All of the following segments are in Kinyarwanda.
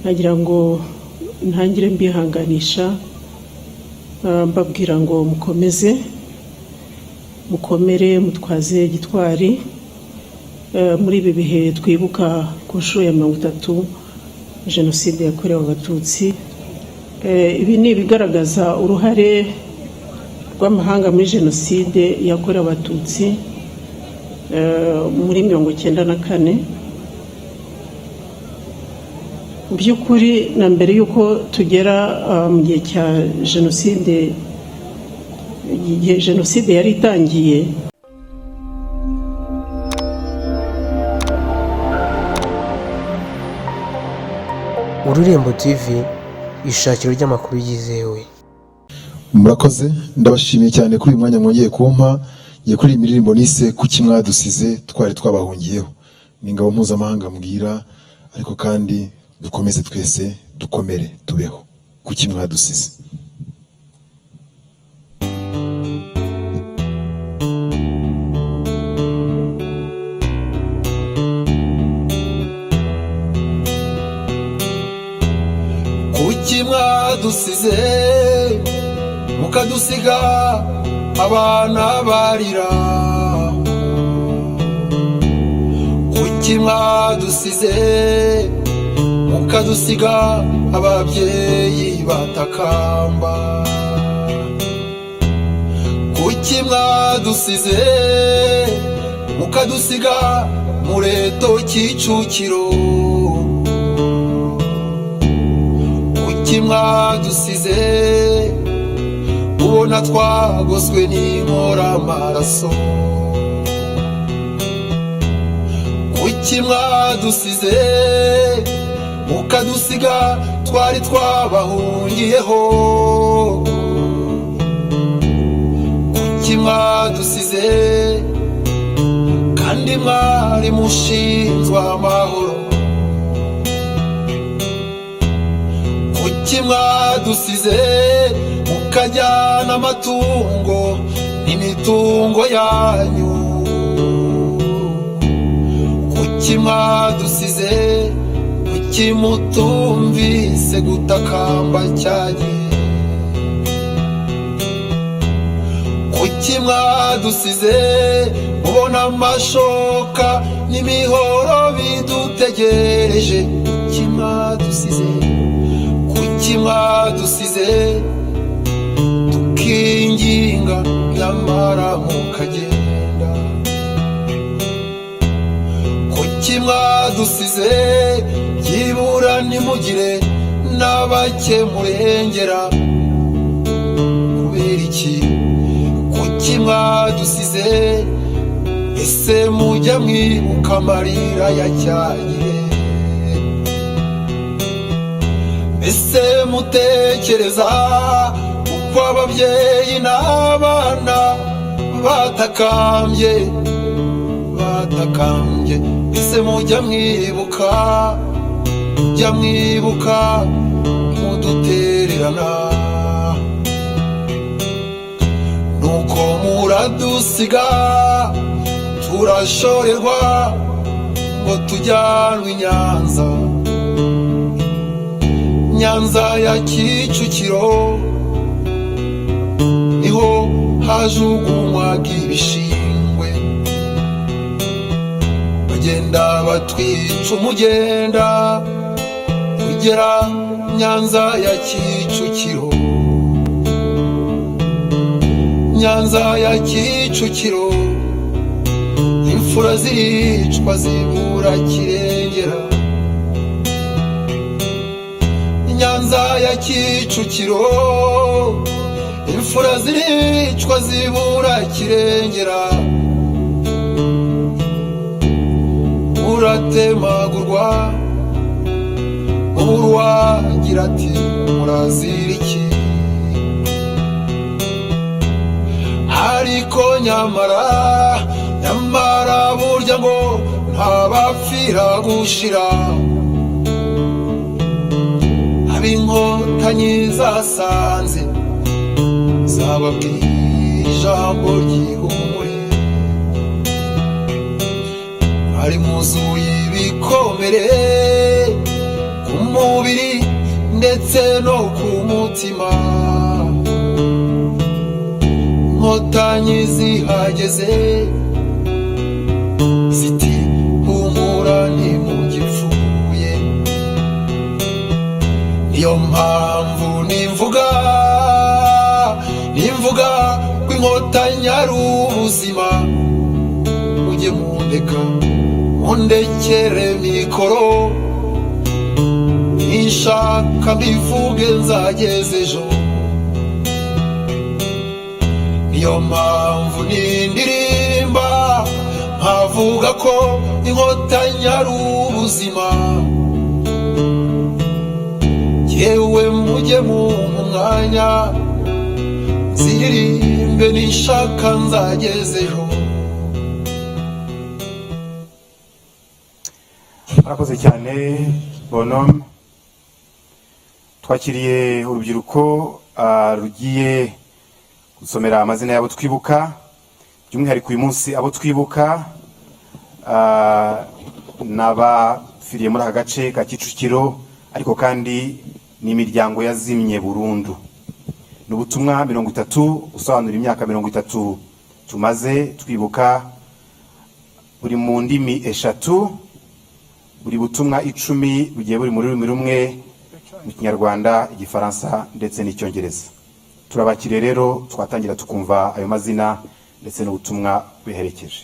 nagira ngo ntangire mbihanganisha mbabwira ngo mukomeze mukomere mutwaze gitwari muri ibi bihe twibuka ku nshuro ya 30 jenoside yakorewe abatutsi. Ibi ni ibigaragaza uruhare rw'amahanga muri jenoside yakorewe abatutsi muri 1994. By'ukuri na mbere yuko tugera mu gihe cya jenoside, igihe jenoside yari itangiye, Ururembo TV, ishakiro ry'amakuru yizewe. Murakoze, ndabashimiye cyane kuri uyu mwanya mwongeye kumpa. Ngiye kuri imirimbo nise kuki mwadusize twari twabahungiyeho. Ni ingabo mpuzamahanga mbwira, ariko kandi dukomeze twese dukomere tubeho. Kuki mwadusize. Kuki mwadusize mukadusiga abana barira. Kuki mwadusize mukadusiga ababyeyi batakamba. Kuki mwadusize mukadusiga mureto Kicukiro. Kuki mwadusize ubona twagoswe n'inkora amaraso. Kuki mwadusize mukadusiga twari twabahungiyeho. Kuki mwadusize kandi mwari mushinzwe amahoro. Kuki mwadusize mukajyana amatungo n'imitungo yanyu. Kuki mwadusize kuki mutumvise gutakamba cyagiye. Kuki mwadusize mubona amashoka n'imihoro bidutegereje. Kuki mwadusize kuki mwadusize tukinginga nyamara mukagenda. Kuki mwadusize byibura nimugire n'abake murengera. Kubera iki? Kuki mwadusize ese mujya mwibuka amarira ya cyagihe. Ese mutekereza uko ababyeyi n'abana batakambye. Ese mujya mwibuka mudutererana. Nuko muradusiga turashorerwa ngo tujyanwe i Nyanza ya Kicukiro. Niho hajugunywaga ibishingwe. Bagenda batwica umugenda kugera Nyanza ya Kicukiro. Nyanza ya Kicukiro imfura ziricwa zibura kirengera. Nyanza ya Kicukiro imfura ziricwa zibura kirengera. Uratemagurwa urwagira ati murazira iki. Ariko nyamara burya ngo ntabapfira gushira. Ab'inkotanyi zasanze zababwiye ijambo ry'ihumure. Ari muzuye ibikomere ku mubiri ndetse no ku mutima. Inkotanyi zihageze ziti humura ntimugipfuye. Niyo mpamvu nimvuga ko inkotanyi ari ubuzima. Mujye mundekere mikoro, nishaka mbivuge nzageze ejo. Niyo mpamvu nindirimba nkavuga ko inkotanyi ari ubuzima. Yewe mujye mumpa umwanya nziririmbe, nishaka nzageze ejo. Murakoze cyane Bonhomme. Twakiriye urubyiruko rugiye gusomera amazina y'abo twibuka, by'umwihariko uyu munsi abo twibuka n'abapfiriye muri aka gace ka Kicukiro, ariko kandi n'imiryango yazimye burundu. Ni ubutumwa 30 usobanura imyaka 30 tumaze twibuka, buri mu ndimi eshatu, buri butumwa 10 bugiye buri muri rurimi rumwe, mu Kinyarwanda, Igifaransa ndetse n'Icyongereza. Turabakiriye rero, twatangira tukumva ayo mazina ndetse n'ubutumwa biherekeje.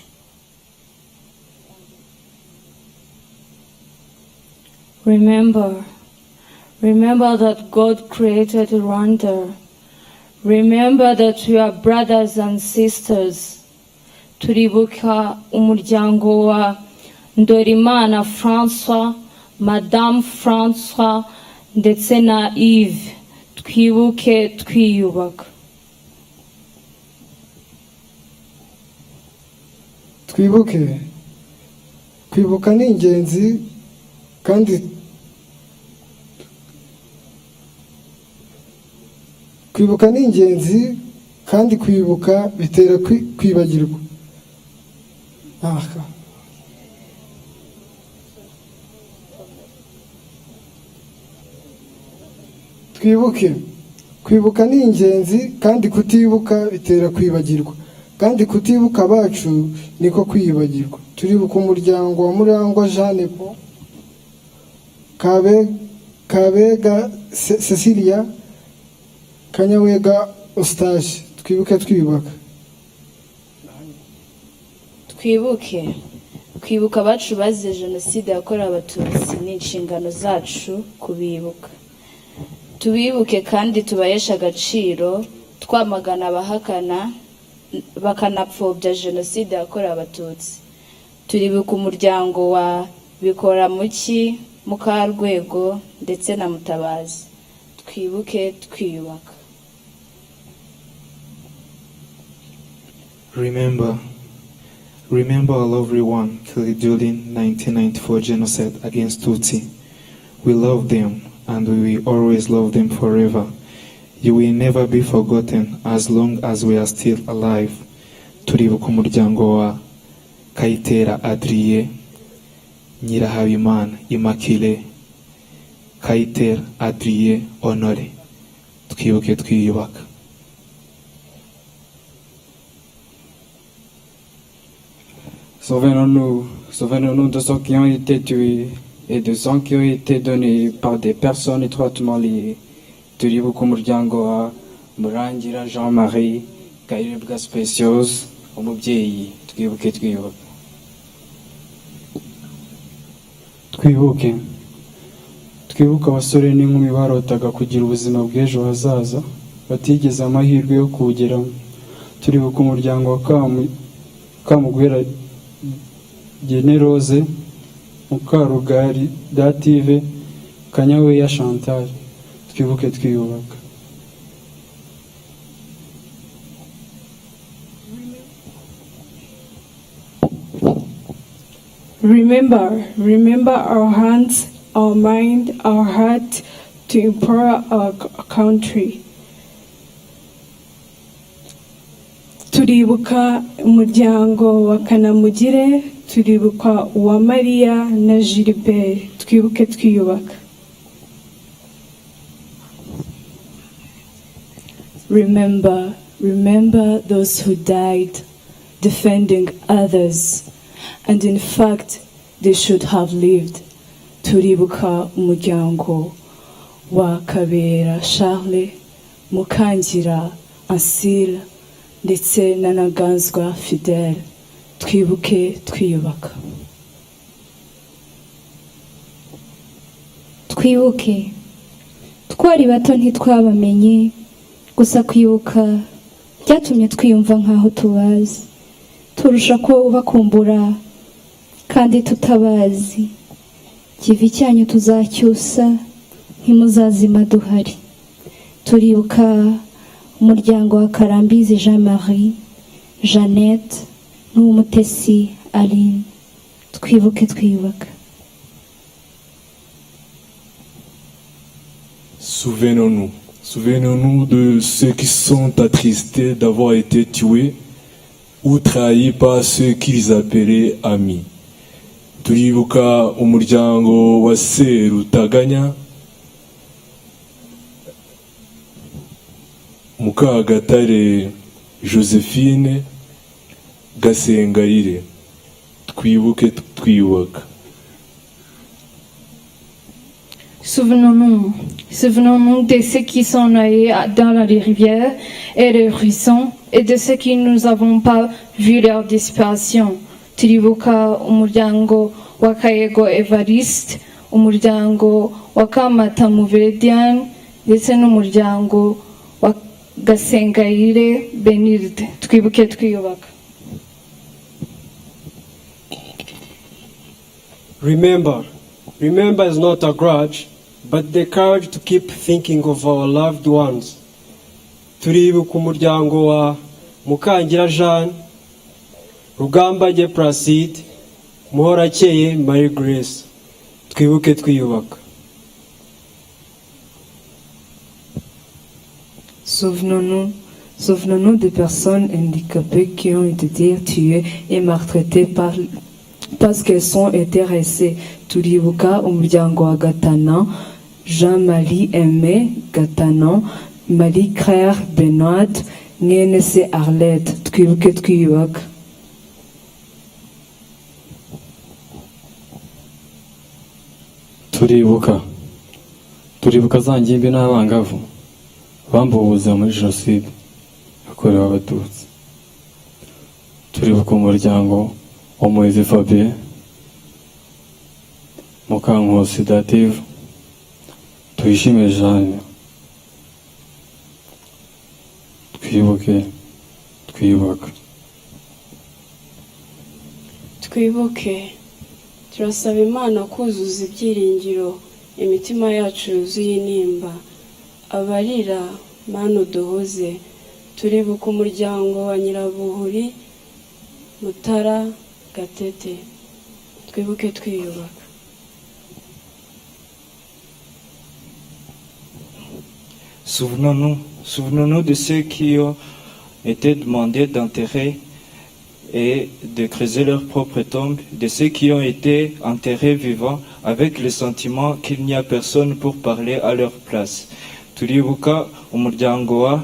Remember that God created Rwanda. Remember that we are brothers and sisters. Turibuka umuryango wa Ndorimana François, Madame François ndetse na Yves. Twibuke twiyubaka. Kwibuka ni ingenzi kandi kwibuka bitera kwibagirwa. Kwibuka ni ingenzi kandi kutibuka bitera kwibagirwa, kandi kutibuka abacu niko kwibagirwa. Turibuka umuryango wa Murangwa Jeanne Paul, Kabega Cecilia, Kanyawega Eustache. Twibuke twiyubaka. Kwibuka abacu bazize Jenoside yakorewe Abatutsi ni inshingano zacu kubibuka. Tubibuke kandi tubahesha agaciro, twamagana abahakana bakanapfobya Jenoside yakorewe Abatutsi. Turibuka umuryango wa Bikoramuki, Mukarwego ndetse na Mutabazi. Twibuke twiyubaka. Remember all everyone killed during 1994 genocide against Tutsi. We love them and we will always love them forever. You will never be forgotten as long as we are still alive. Turibuka umuryango wa Kayitera Adrien, Nyirahabimana Immaculée, Kayitera Adrien Honoré. Twibuke twiyubaka. Souvenons-nous de ceux qui ont été tués et de ceux qui ont été donnés par des personnes étroitement liées. Turibuka umuryango wa Murangira Jean-Marie, Kayirebwa Speciose, umubyeyi. Twibuke twiyubaka. Twibuke abasore n'inkumi barotaga kugira ubuzima bw'ejo hazaza, batigeze amahirwe yo kuwugeramo. Turibuka umuryango wa Kamugwera Generose, Mukarugari Dative, Kanyaweya Chantal. Twibuke twiyubaka. Remember our hands, our mind, our heart to empower our country. Turibuka umuryango wa Kanamugire, turibuka uwa Maria na Gilbert. Twibuke twiyubaka. Remember, remember those who died defending others, and in fact, they should have lived. Turibuka umuryango wa Kabera Charles, Mukangira Ansile, ndetse na Ntaganzwa Fidèle. Twibuke twiyubaka. Twibuke twari bato ntitwabamenye, gusa kwibuka byatumye twiyumva nkaho tubazi, turusha ko bakumbura kandi tutabazi. Kivi cyanyu tuzacyusa ntimuzazima duhari. Turibuka umuryango wa Karambizi Jean-Marie, Jeannette n'Umutesi Aline. Twibuke twiyubaka. Souvenons-nous. Souvenons-nous de ceux qui sont attristés d'avoir été tués ou trahis par ceux qu'ils appelaient amis. Turibuka umuryango wa Serutaganya, Mukagatare Josephine, Gasengayire. Twibuke twiyubaka. Souvenons-nous, souvenons-nous de ceux qui sont noyés dans la rivière et les ruisseaux, et de ceux qui nous avons pas vu leur disparition. Turibuka umuryango wa Kayego Evariste, umuryango wa Kamata Muveredian, ndetse n'umuryango wa Gasengayire Benilde. Twibuke twiyubaka. Remember, remember is not a grudge, but the courage to keep thinking of our loved ones. Turibuka umuryango wa Mukangira Jeanne, Rugambage Placide, Muhorakeye Marie Grace. Twibuke twiyubaka. Souvenons-nous, souvenons-nous des personnes handicapées qui ont été tuées et maltraitées parce qu'elles ont été restées. Turibuka umuryango wa Gatana, Jean-Marie Aimé Gatana, Marie-Claire Benoît, Nyenese Arlette. Twibuke twiyubaka. Turibuka za ngimbi n'abangavu bambuwe ubuzima muri jenoside yakorewe abatutsi. Turibuka umuryango wa Moise Fabien, Mukankusi Dative, Tuyishime Jeanne. Twibuke twiyubaka. Twibuke, turasaba Imana kuzuza ibyiringiro imitima yacu yuzuye intimba. Abarira Mana uduhoze. Turibuka umuryango wa Nyirabuhuri, Mutara Gatete. Twibuke twiyubaka. Souvenons-nous, souvenons-nous de ceux qui ont été demandés d'enterrer et de creuser leur propre tombe, de ceux qui ont été enterrés vivants avec le sentiment qu'il n'y a personne pour parler à leur place. Turibuka umuryango wa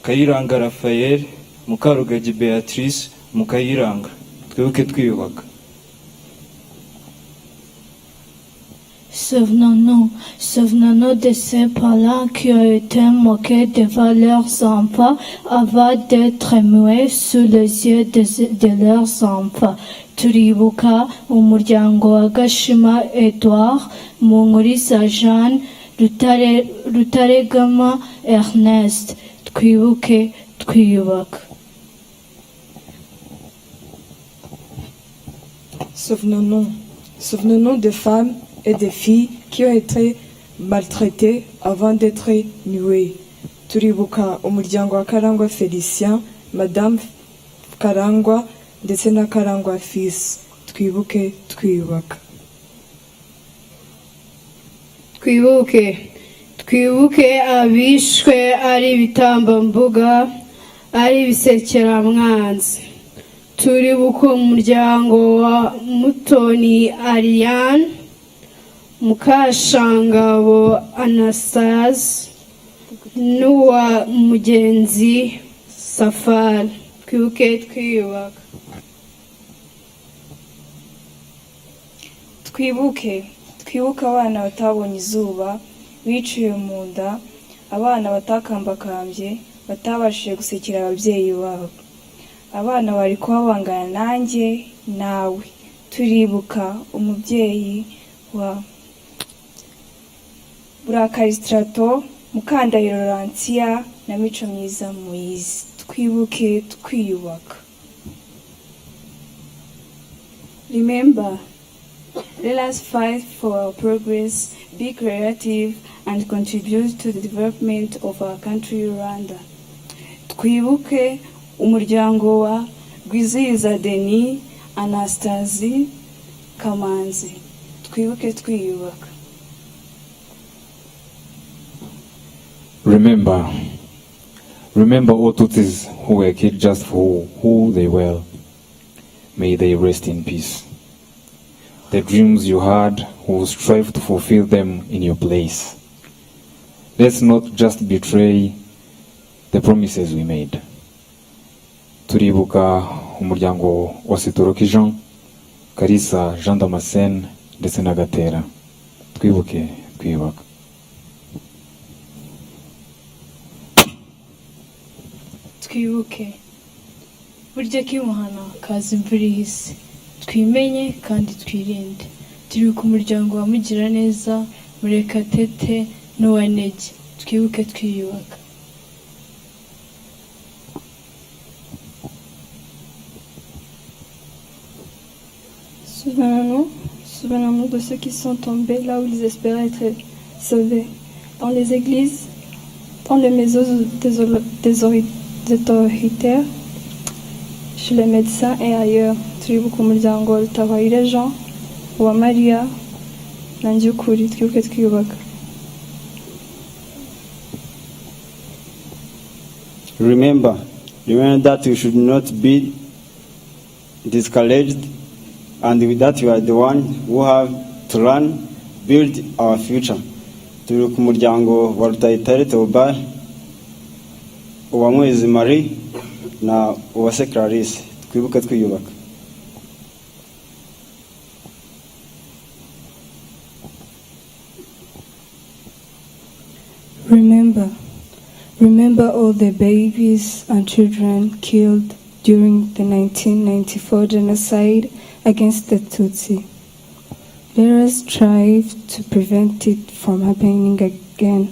Kayiranga Raphaël, Mukarugagi Beatrice, Mukayiranga. Twibuke twiyubaka. Souvenons-nous, souvenons-nous de ces parents qui ont été moqués devant leurs enfants avant d'être muets sous les yeux de leurs enfants. Turibuka umuryango wa Gashima Edouard, Munkuriza Jeanne, Rutaregama Ernest. Twibuke twiyubaka. Souvenons-nous, souvenons-nous des femmes et des filles qui ont été maltraitées avant d'être nuées. Turibuka umuryango wa Karangwa Félicien, Madame Karangwa ndetse na Karangwa Fils. Twibuke twiyubaka. Twibuke abishwe ari ibitambambuga, ari ibisekeramwanzi. Turibuka umuryango wa Mutoni Ariane, Mukashangabo Anastase, n'uwa mugenzi Safari. Twibuke twiyubaka. Twibuke abana batabonye izuba, biciwe mu nda, abana batakambakambye, batabashije gusekera ababyeyi babo. Abana bari kuba bangana nanjye nawe. Turibuka umubyeyi wa Burakari Strato, Mukandahiro Lancia na Mico Myiza Moise. Twibuke twiyubaka. Remember, let us fight for our progress, be creative, and contribute to the development of our country, Rwanda. Twibuke umuryango wa Rwizihiza Denis, Anastasie, Kamanzi. Twibuke twiyubaka. Remember all Tutsis who were killed just for who they were. May they rest in peace. The dreams you had, we will strive to fulfill them in your place. Let's not just betray the promises we made. Turibuka umuryango wa Sitoroki Jean, Kalisa Jean Damascene ndetse na Gatera. Twibuke twiyubaka. Twibuke burya kimuhana kaza imvura ihise. Twimenye kandi twirinde. Turibuka umuryango wa Mugiraneza, Murekatete n'Uwanege. Twibuke twiyubaka. Souvenons-nous de ceux qui sont tombés là où ils espéraient être sauvés, dans les églises, dans les maisons des autoritaires, chez les médecins et ailleurs. Turibuka umuryango wa Rutabayire Jean, wa Maria na Njyukuri. Twibuke twiyubaka. Remember that we should not be discouraged, and with that we are the one who have to run, build our future. Turibuka umuryango wa Rutayitare Theobald, uwa Mwezi Marie na Uwase Clarisse. Twibuke twiyubaka. Remember all the babies and children killed during the 1994 genocide against the Tutsi. Let us strive to prevent it from happening again.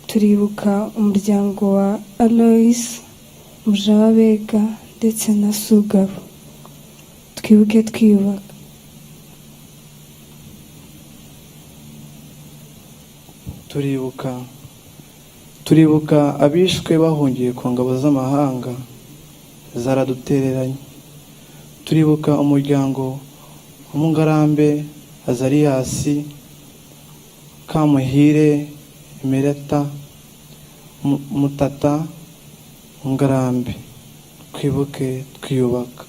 Turibuka umuryango wa Alois, Mujawabega ndetse na Sugabo. Twibuke twiyubaka. Turibuka abishwe bahungiye ku ngabo z'amahanga zaradutereranye. Turibuka umuryango wa Mungarambe Azarias, Kamuhire Emereta, Mutata Mungarambe. Twibuke twiyubaka.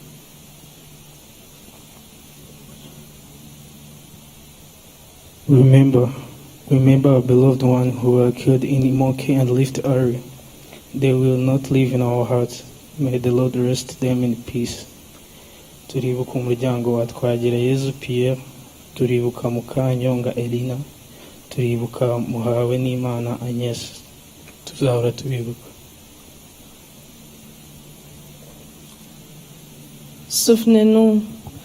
Remember our beloved ones who were killed in Imoke and Lift area. They will not live in our hearts. May the Lord rest them in peace. Turibuka umuryango wa Twagirayezu Pierre, turibuka Mukanyonga Elina, turibuka Muhawe n'Imana Agnes. Tuzahora tubibuka.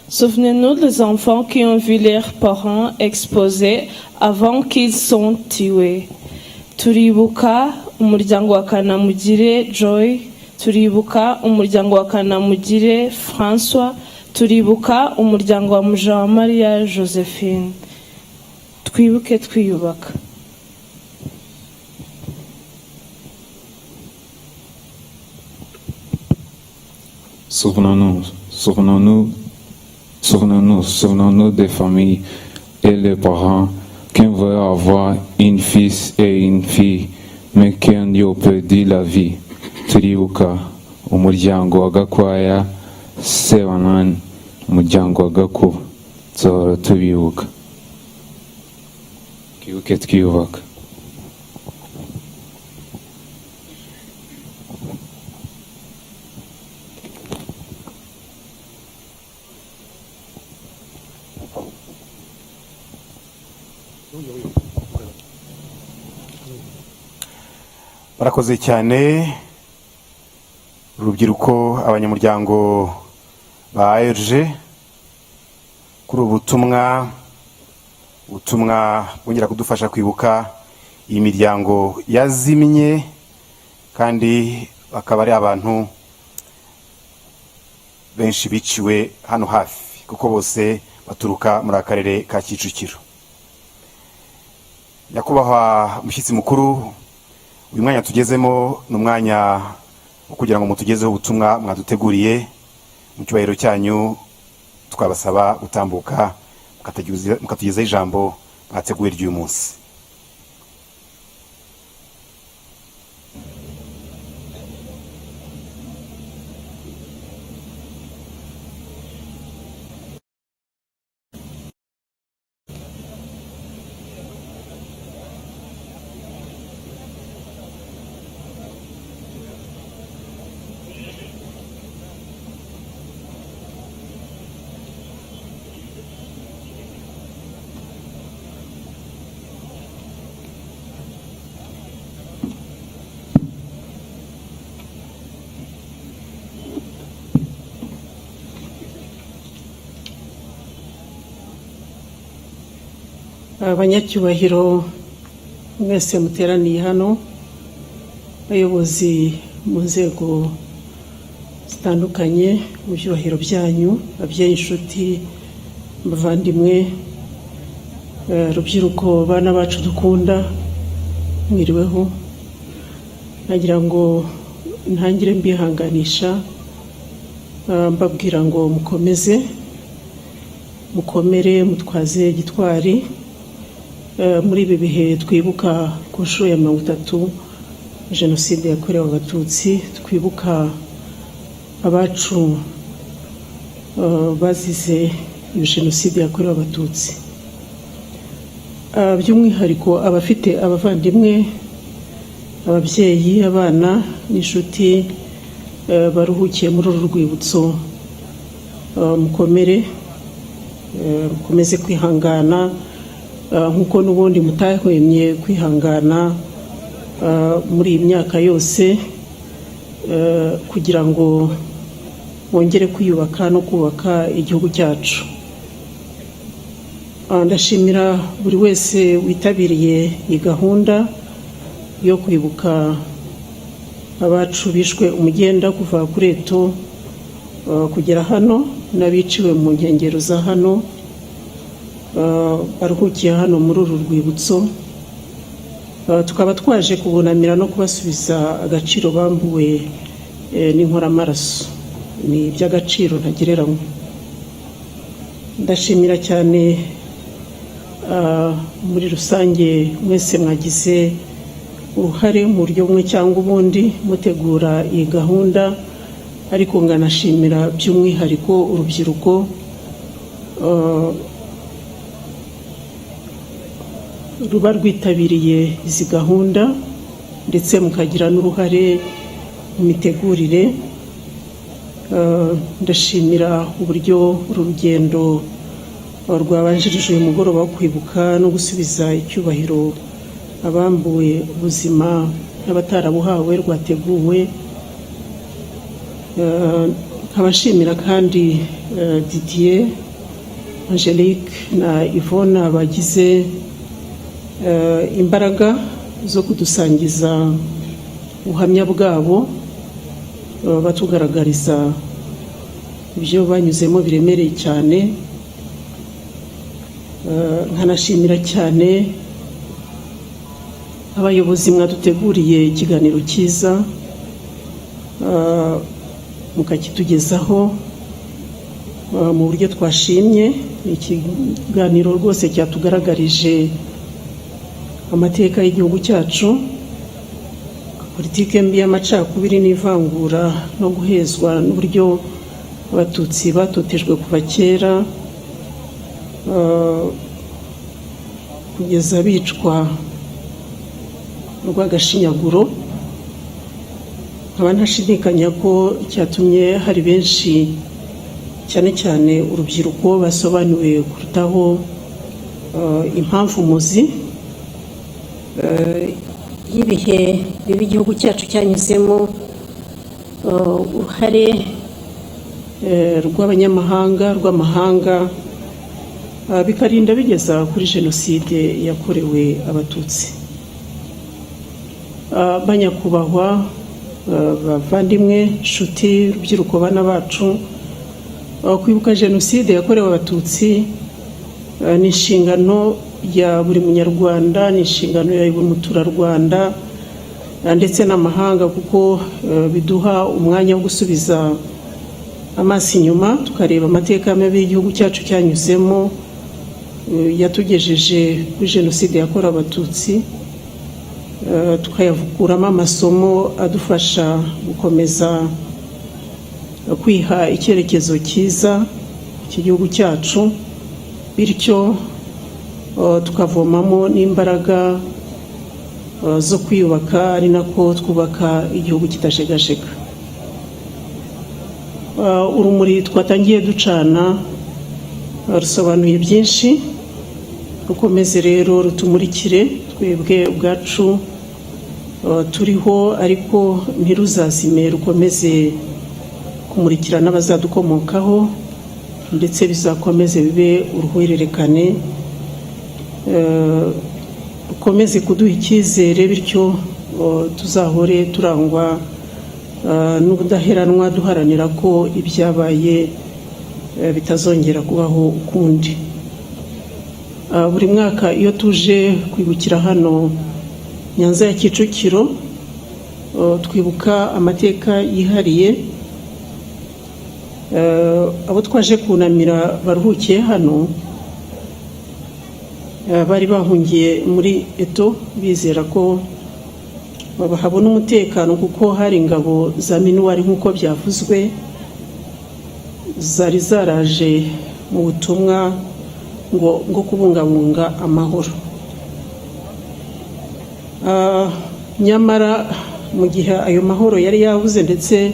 Souvenez-nous des enfants qui ont vu leurs parents exposés avant qu'ils sont tués. Turibuka umuryango wa Kanamugire Joy, turibuka umuryango wa Kanamugire François, turibuka umuryango wa Mujawamariya Josephine. Twibuke twiyubaka. Souvenons-nous des familles et les parents qui veulent avoir un fils et une fille, mais qui ont perdu la vie. Turibuka umuryango wa Gakwaya, Sebanani, umuryango wa Gakuba. Tuzahora tubibuka. Twibuke twiyubaka. Barakoze cyane urubyiruko, abanyamuryango ba ARG kuri ubutumwa bwongera kudufasha kwibuka iyi miryango yazimye, kandi bakaba ari abantu benshi biciwe hano hafi, kuko bose baturuka muri akarere ka Kicukiro. Nyakubahwa mushyitsi mukuru, uyu mwanya tugezemo ni umwanya wo kugira ngo mutugezeho ubutumwa mwaduteguriye. Mu cyubahiro cyanyu twabasaba gutambuka mukatugezaho ijambo mwateguye ry'uyu munsi. Abanyacyubahiro mwese muteraniye hano, abayobozi mu nzego zitandukanye, mu byubahiro byanyu, ababyeyi, inshuti, abavandimwe, rubyiruko, bana bacu dukunda, mwiriweho. Nagira ngo ntangire mbihanganisha, mbabwira ngo mukomeze, mukomere, mutwaze gitwari muri ibi bihe twibuka ku nshuro ya 30 Jenoside yakorewe Abatutsi, twibuka abacu bazize Jenoside yakorewe Abatutsi. By'umwihariko abafite abavandimwe, ababyeyi, abana n'inshuti baruhukiye muri uru rwibutso, mukomere, mukomeze kwihangana nkuko n'ubundi mutahwemye kwihangana muri iyi myaka yose, kugira ngo wongere kwiyubaka no kubaka igihugu cyacu. Ndashimira buri wese witabiriye iyi gahunda yo kwibuka abacu bishwe umugenda kuva kuri Eto kugera hano, n'abiciwe mu nkengero za hano, baruhukiye hano muri uru rwibutso. Tukaba twaje kubunamira no kubasubiza agaciro bambuwe n'inkoramaraso. Ni iby'agaciro ntagereranywa. Ndashimira cyane muri rusange mwese mwagize uruhare mu buryo bumwe cyangwa ubundi mutegura iyi gahunda, ariko nganashimira by'umwihariko urubyiruko ruba rwitabiriye izi gahunda, ndetse mukagira n'uruhare mu mitegurire. Ndashimira uburyo uru rugendo rwabanjirije uyu mugoroba wo kwibuka no gusubiza icyubahiro abambuwe ubuzima n'abatarabuhawe rwateguwe. Nkabashimira kandi Didier, Angelique na Yvonne bagize imbaraga zo kudusangiza ubuhamya bwabo, batugaragariza ibyo banyuzemo biremereye cyane. Nkanashimira cyane abayobozi mwaduteguriye ikiganiro cyiza mukakitugezaho mu buryo twashimye. Ikiganiro rwose cyatugaragarije amateka y'igihugu cyacu, politike mbi y'amacakubiri n'ivangura no guhezwa, n'uburyo Abatutsi batotejwe kuva kera kugeza bicwa rw'agashinyaguro. Nkaba ntashidikanya ko cyatumye hari benshi, cyane cyane urubyiruko, basobanuye kurutaho impamvu muzi y'ibihe bibi igihugu cyacu cyanyuzemo, uruhare rw'amahanga bikarinda bigeza kuri jenoside yakorewe abatutsi. Banyakubahwa, bavandimwe, nshuti, rubyiruko, bana bacu, kwibuka jenoside yakorewe abatutsi ni inshingano ya buri munyarwanda, ni inshingano ya buri muturarwanda ndetse n'amahanga, kuko biduha umwanya wo gusubiza amaso inyuma tukareba amateka mabi y'igihugu cyacu cyanyuzemo yatugejeje kuri jenoside yakorewe abatutsi, tukayakuramo amasomo adufasha gukomeza kwiha icyerekezo cyiza cy'igihugu cyacu, bityo tukavomamo n'imbaraga zo kwiyubaka, ari nako twubaka igihugu kitajegajega. Urumuri twatangiye ducana rusobanuye byinshi, rukomeze rero rutumurikire twebwe ubwacu turiho, ariko ntiruzazime, rukomeze kumurikira n'abazadukomokaho, ndetse bizakomeze bibe uruhererekane, rukomeze kuduha icyizere, bityo tuzahore turangwa n'ubudaheranwa duharanira ko ibyabaye bitazongera kubaho ukundi. Buri mwaka iyo tuje kwibukira hano Nyanza ya Kicukiro, twibuka amateka yihariye. Abo twaje kunamira baruhukiye hano bari bahungiye muri Eto, bizera ko bahabona umutekano, kuko hari ingabo za minuwari nk'uko byavuzwe zari zaraje mu butumwa ngo kubungabunga amahoro. Nyamara mu gihe ayo mahoro yari yabuze, ndetse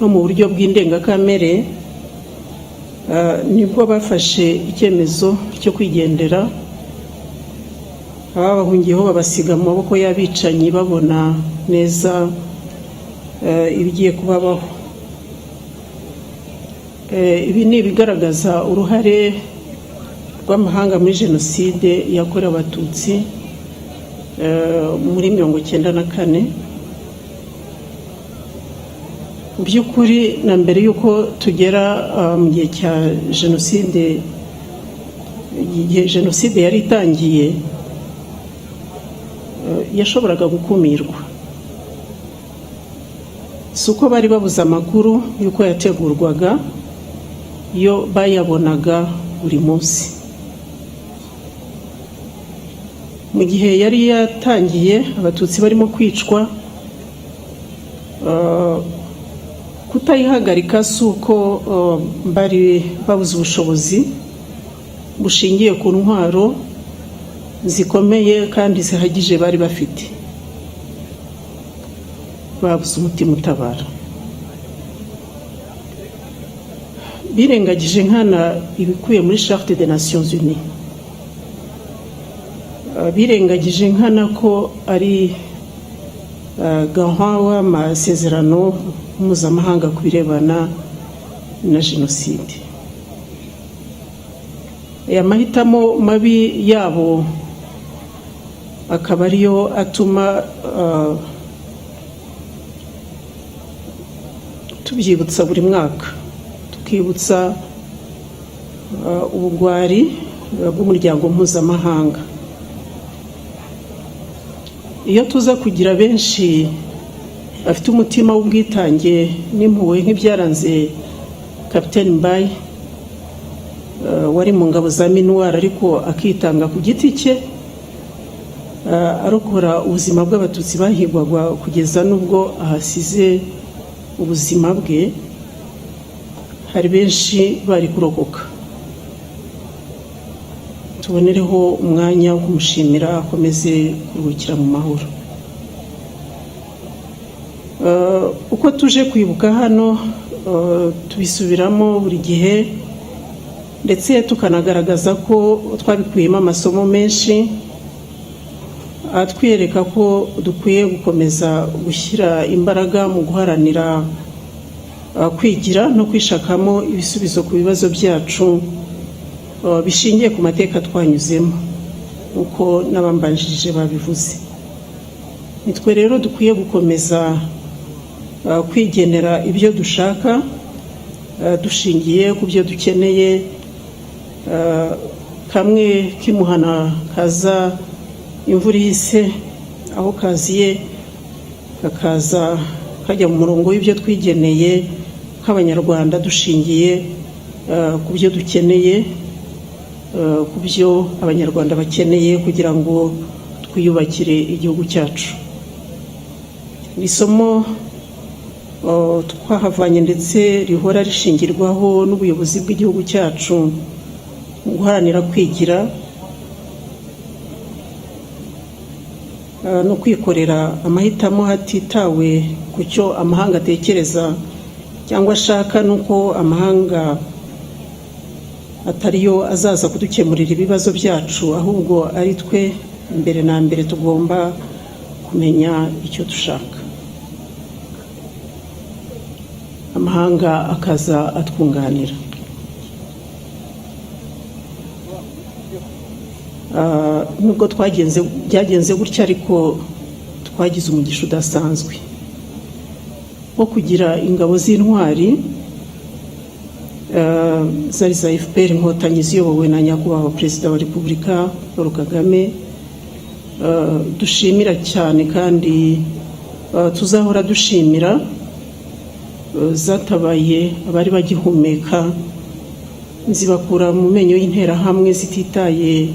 no mu buryo bw'indengakamere, nibwo bafashe icyemezo cyo kwigendera. Ababahungiyeho babasiga mu maboko y'abicanyi, babona neza ibigiye kubabaho. Ibi ni ibigaragaza uruhare rw'amahanga muri jenoside yakorewe abatutsi muri 1994. Mu by'ukuri, na mbere y'uko tugera mu gihe cya jenoside, igihe jenoside yari itangiye, yashoboraga gukumirwa. Si uko bari babuze amakuru y'uko yategurwaga, yo bayabonaga buri munsi. Mu gihe yari yatangiye, abatutsi barimo kwicwa, kutayihagarika si uko bari babuze ubushobozi bushingiye ku ntwaro zikomeye kandi zihagije bari bafite, babuze umutima utabara. Birengagije nkana ibikuye muri Charte des Nations Unies, birengagije nkana ko ari garant w'amasezerano mpuzamahanga ku birebana na jenoside. Aya mahitamo mabi yabo akaba ariyo atuma tubyibutsa buri mwaka, tukibutsa ubugwari bw'umuryango mpuzamahanga. Iyo tuza kugira benshi bafite umutima w'ubwitange n'impuhwe nk'ibyaranze Kapiteni Mbaye, wari mu ngabo za minuwari ariko akitanga ku giti cye, arokora ubuzima bw'abatutsi bahigwaga kugeza n'ubwo ahasize ubuzima bwe, hari benshi bari kurokoka. Tubonereho umwanya wo kumushimira, akomeze kuruhukira mu mahoro. Uko tuje kwibuka hano, tubisubiramo buri gihe, ndetse tukanagaragaza ko twabikuyemo amasomo menshi atwereka ko dukwiye gukomeza gushyira imbaraga mu guharanira kwigira no kwishakamo ibisubizo ku bibazo byacu bishingiye ku mateka twanyuzemo uko n'abambanjirije babivuze. Nitwe rero dukwiye gukomeza kwigenera ibyo dushaka dushingiye ku byo dukeneye. Kamwe kimuhana kaza imvura ihise, aho kaziye kakaza kajya mu murongo w'ibyo twigeneye nk'Abanyarwanda dushingiye ku byo dukeneye, ku byo Abanyarwanda bakeneye kugira ngo twiyubakire igihugu cyacu. Ni isomo twahavanye ndetse rihora rishingirwaho n'ubuyobozi bw'igihugu cyacu mu guharanira kwigira no kwikorera amahitamo hatitawe ku cyo amahanga atekereza cyangwa ashaka, nuko amahanga atariyo azaza kudukemurira ibibazo byacu, ahubwo ari twe mbere na mbere tugomba kumenya icyo dushaka, amahanga akaza atwunganira. Nubwo byagenze gutya, ariko twagize umugisha udasanzwe wo kugira ingabo z'intwari zari za FPR Inkotanyi ziyobowe na nyakubahwa Perezida wa Repubulika Paul Kagame, dushimira cyane kandi tuzahora dushimira. Zatabaye abari bagihumeka, zibakura mu menyo y'interahamwe zititaye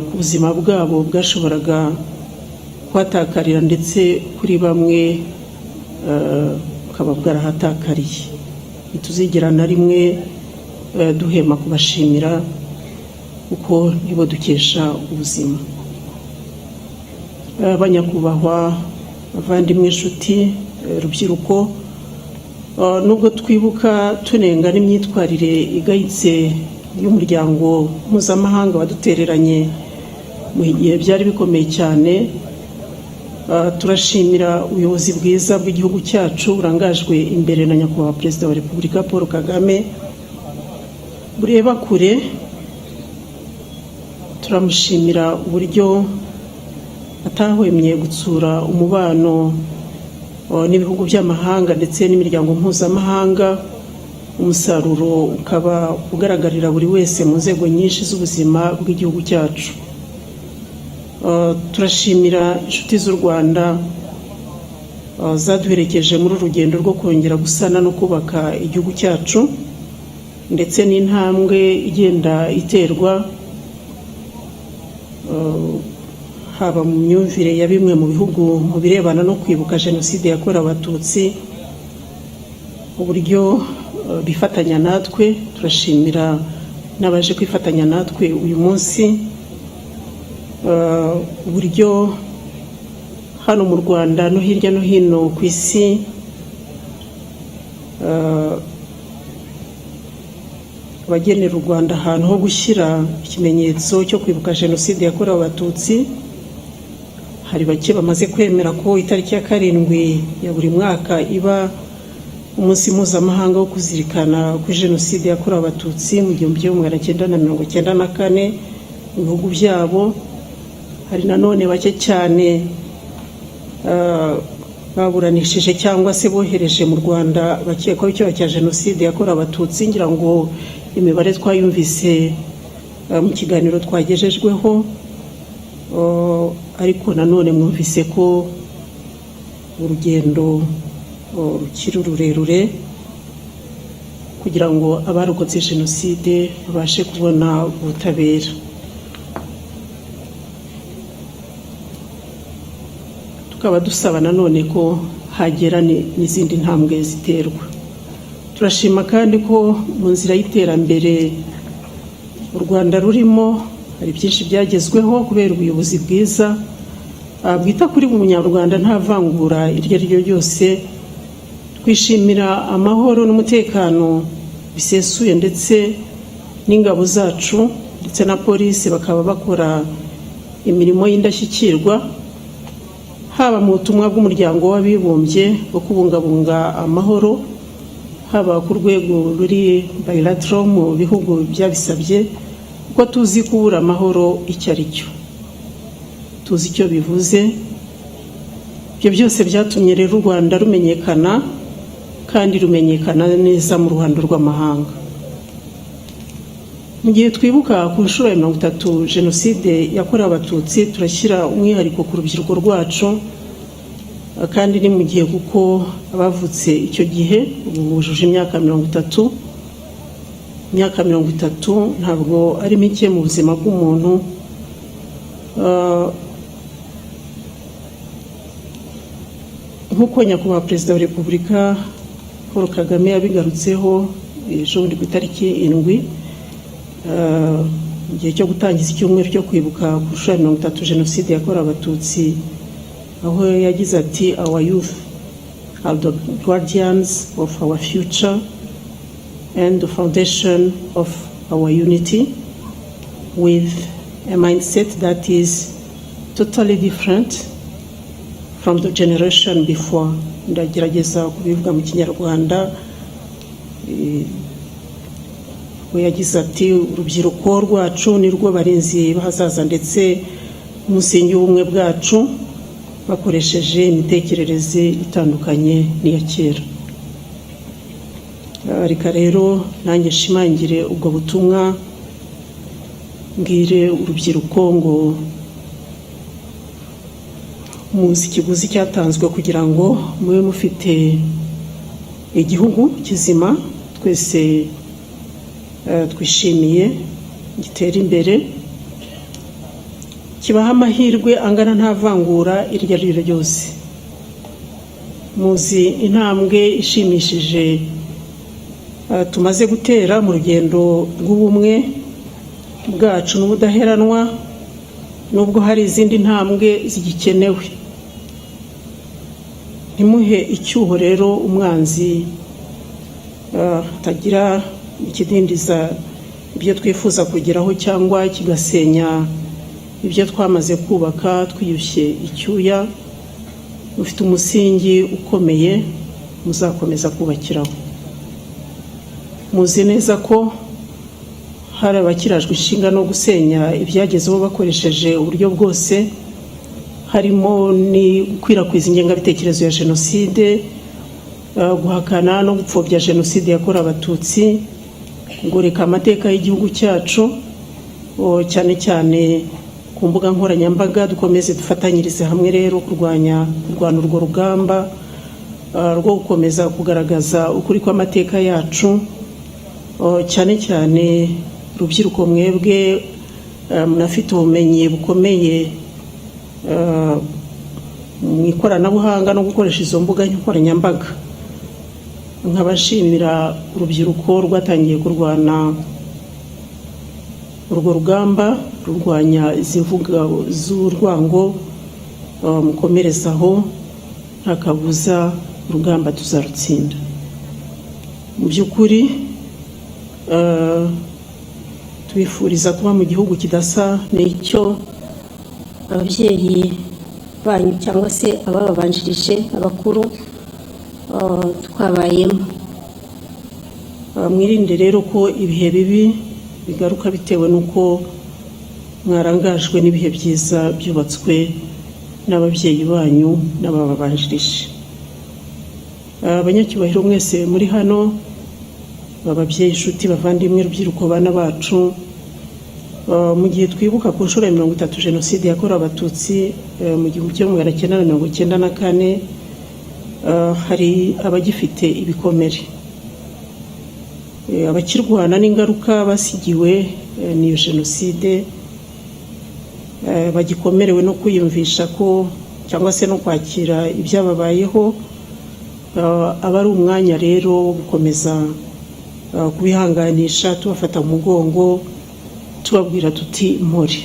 ku buzima bwabo bwashoboraga kuhatakarira, ndetse kuri bamwe bukaba bwarahatakariye. Ntituzigera na rimwe duhema kubashimira kuko nibo dukesha ubuzima. Banyakubahwa, bavandimwe, inshuti, rubyiruko, nubwo twibuka tunenga n'imyitwarire igayitse y'umuryango mpuzamahanga wadutereranye mu gihe byari bikomeye cyane, turashimira ubuyobozi bwiza bw'igihugu cyacu burangajwe imbere na nyakubahwa Perezida wa Repubulika Paul Kagame bureba kure. Turamushimira uburyo atahwemye gutsura umubano n'ibihugu by'amahanga ndetse n'imiryango mpuzamahanga. Umusaruro ukaba ugaragarira buri wese mu nzego nyinshi z'ubuzima bw'igihugu cyacu. Turashimira inshuti z'u Rwanda zaduherekeje muri urugendo rwo kongera gusana no kubaka igihugu cyacu, ndetse n'intambwe igenda iterwa haba mu myumvire ya bimwe mu bihugu mu birebana no kwibuka Jenoside yakorewe Abatutsi, uburyo bifatanya natwe. Turashimira n'abaje kwifatanya natwe uyu munsi, uburyo hano mu Rwanda no hirya no hino ku isi abagenera u Rwanda ahantu ho gushyira ikimenyetso cyo kwibuka Jenoside yakorewe Abatutsi. Hari bake bamaze kwemera ko itariki ya 7 ya buri mwaka iba umunsi mpuzamahanga wo kuzirikana kuri Jenoside yakorewe Abatutsi mu 1994 mu bihugu byabo. Hari nanone bake cyane baburanishije cyangwa se bohereje mu Rwanda bakekwaho icyaha cya Jenoside yakorewe Abatutsi. Ngira ngo imibare twayumvise mu kiganiro twagejejweho, ariko nanone mwumvise ko urugendo rukiri rurerure kugira ngo abarokotse Jenoside babashe kubona ubutabera. Tukaba dusaba nanone ko hagera n'izindi ntambwe ziterwa. Turashima kandi ko mu nzira y'iterambere u Rwanda rurimo hari byinshi byagezweho kubera ubuyobozi bwiza bwita kuri buri munyarwanda nta vangura iryo ari ryo ryose. Twishimira amahoro n'umutekano bisesuye, ndetse n'ingabo zacu ndetse na polisi bakaba bakora imirimo y'indashyikirwa haba mu butumwa bw'umuryango w'abibumbye bwo kubungabunga amahoro, haba ku rwego ruri bilateral mu bihugu byabisabye, kuko tuzi kubura amahoro icyo ari cyo, tuzi icyo bivuze. Ibyo byose byatumye rero u Rwanda rumenyekana, kandi rumenyekana neza mu ruhando rw'amahanga. Mu gihe twibuka ku nshuro ya 30 Jenoside yakorewe Abatutsi, turashyira umwihariko ku rubyiruko rwacu, kandi ni mu gihe kuko abavutse icyo gihe ubu bujuje imyaka 30. Imyaka 30 ntabwo ari mike mu buzima bw'umuntu. Nk'uko nyakubahwa Perezida wa Repubulika Paul Kagame yabigarutseho ejo bundi ku itariki 7 mu gihe cyo gutangiza icyumweru cyo kwibuka ku nshuro ya 30 Jenoside yakorewe Abatutsi, aho yagize ati our youth are the guardians of our future and the foundation of our unity, with a mindset that is totally different from the generation before. Ndagerageza kubivuga mu Kinyarwanda. We yagize ati urubyiruko rwacu ni rwo barinzi bahazaza ndetse umusingi w'ubumwe bwacu, bakoresheje imitekerereze itandukanye n'iya kera. Reka rero nanjye shimangire ubwo butumwa, mbwire urubyiruko ngo muzi ikiguzi cyatanzwe kugira ngo mube mufite igihugu kizima twese twishimiye gitera imbere, kibaha amahirwe angana nta vangura iryo ari ryo ryose. Muzi intambwe ishimishije tumaze gutera mu rugendo rw'ubumwe bwacu n'ubudaheranwa, nubwo hari izindi ntambwe zigikenewe. Ntimuhe icyuho rero umwanzi atagira ikidindiza ibyo twifuza kugeraho cyangwa kigasenya ibyo twamaze kubaka twiyushye icyuya. Mufite umusingi ukomeye muzakomeza kubakiraho. Muzi neza ko hari abakirajwe inshinga no gusenya ibyagezeho bakoresheje uburyo bwose, harimo ni gukwirakwiza ingengabitekerezo ya Jenoside, guhakana no gupfobya Jenoside yakorewe Abatutsi, ngoreka amateka y'igihugu cyacu, cyane cyane ku mbuga nkoranyambaga. Dukomeze dufatanyirize hamwe rero kurwana urwo rugamba rwo gukomeza kugaragaza ukuri kw'amateka yacu, cyane cyane urubyiruko mwebwe munafite ubumenyi bukomeye mu ikoranabuhanga no gukoresha izo mbuga nkoranyambaga. Nkabashimira urubyiruko rwatangiye kurwana urwo rugamba rurwanya izi mvuga z'urwango, mukomerezaho nta kabuza, urugamba tuzarutsinda. Mu by'ukuri tubifuriza kuba mu gihugu kidasa n'icyo ababyeyi banyu cyangwa se abababanjirije abakuru twabayemo. Mwirinde rero ko ibihe bibi bigaruka bitewe n'uko mwarangajwe n'ibihe byiza byubatswe n'ababyeyi banyu n'abababanjirije. Abanyacyubahiro mwese muri hano, ababyeyi, inshuti, bavandimwe, rubyiruko, bana bacu, mu gihe twibuka ku nshuro ya 30 Jenoside yakorewe Abatutsi mu 1994, hari abagifite ibikomere, abakirwana n'ingaruka basigiwe n'iyo Jenoside, bagikomerewe no kwiyumvisha ko cyangwa se no kwakira ibyababayeho. Aba ari umwanya rero wo gukomeza kubihanganisha, tubafata mu mugongo, tubabwira tuti mpore,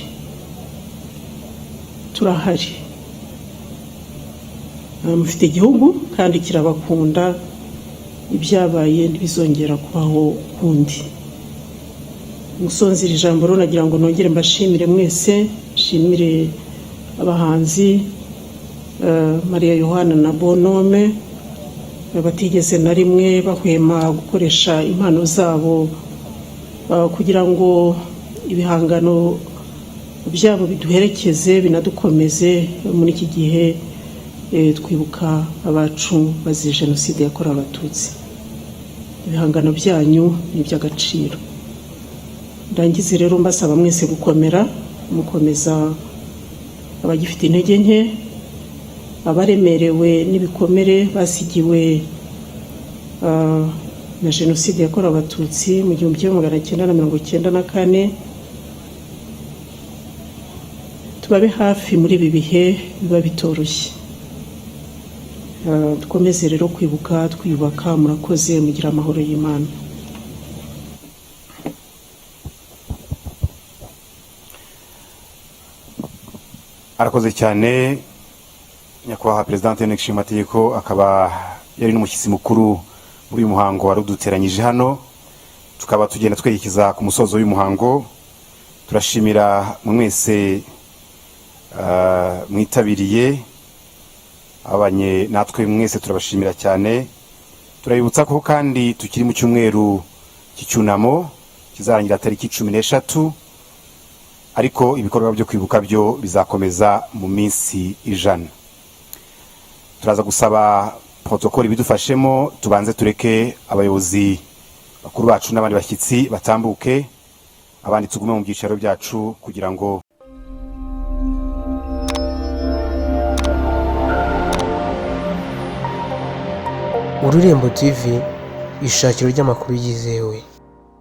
turahari, mufite igihugu kandi kirabakunda, ibyabaye ntibizongera kubaho kundi. musonzira ijambo rero nagira ngo nongere mbashimire mwese, shimire abahanzi Maria Yohana na Bonome batigeze na rimwe bahwema gukoresha impano zabo kugira ngo ibihangano byabo biduherekeze binadukomeze muri iki gihe twibuka abacu bazize Jenoside yakorewe Abatutsi. Ibihangano byanyu ni iby'agaciro. Ndangize rero mbasaba mwese gukomera, mukomeza abagifite intege nke, abaremerewe n'ibikomere basigiwe na Jenoside yakorewe Abatutsi mu 1994. Tubabe hafi muri ibi bihe biba bitoroshye. Dukomeze rero kwibuka twiyubaka. Murakoze, mugira amahoro y'Imana. Arakoze cyane nyakubahwa Presidente w'Inteko Mategeko, akaba yari n'umushyitsi mukuru muri uyu muhango wari uduteranyije hano. Tukaba tugenda twerekeza ku musozo w'uyu muhango. Turashimira mwese mwitabiriye, abanye natwe mwese turabashimira cyane. Turabibutsa ko kandi tukiri mu cyumweru cy'icyunamo kizarangira tariki 13, ariko ibikorwa byo kwibuka byo bizakomeza mu minsi 100. Turaza gusaba protocole bidufashemo, tubanze tureke abayobozi bakuru bacu n'abandi bashyitsi batambuke, abandi tugume mu byicaro byacu kugira ngo Ururembo TV, ishakiro ry'amakuru yizewe.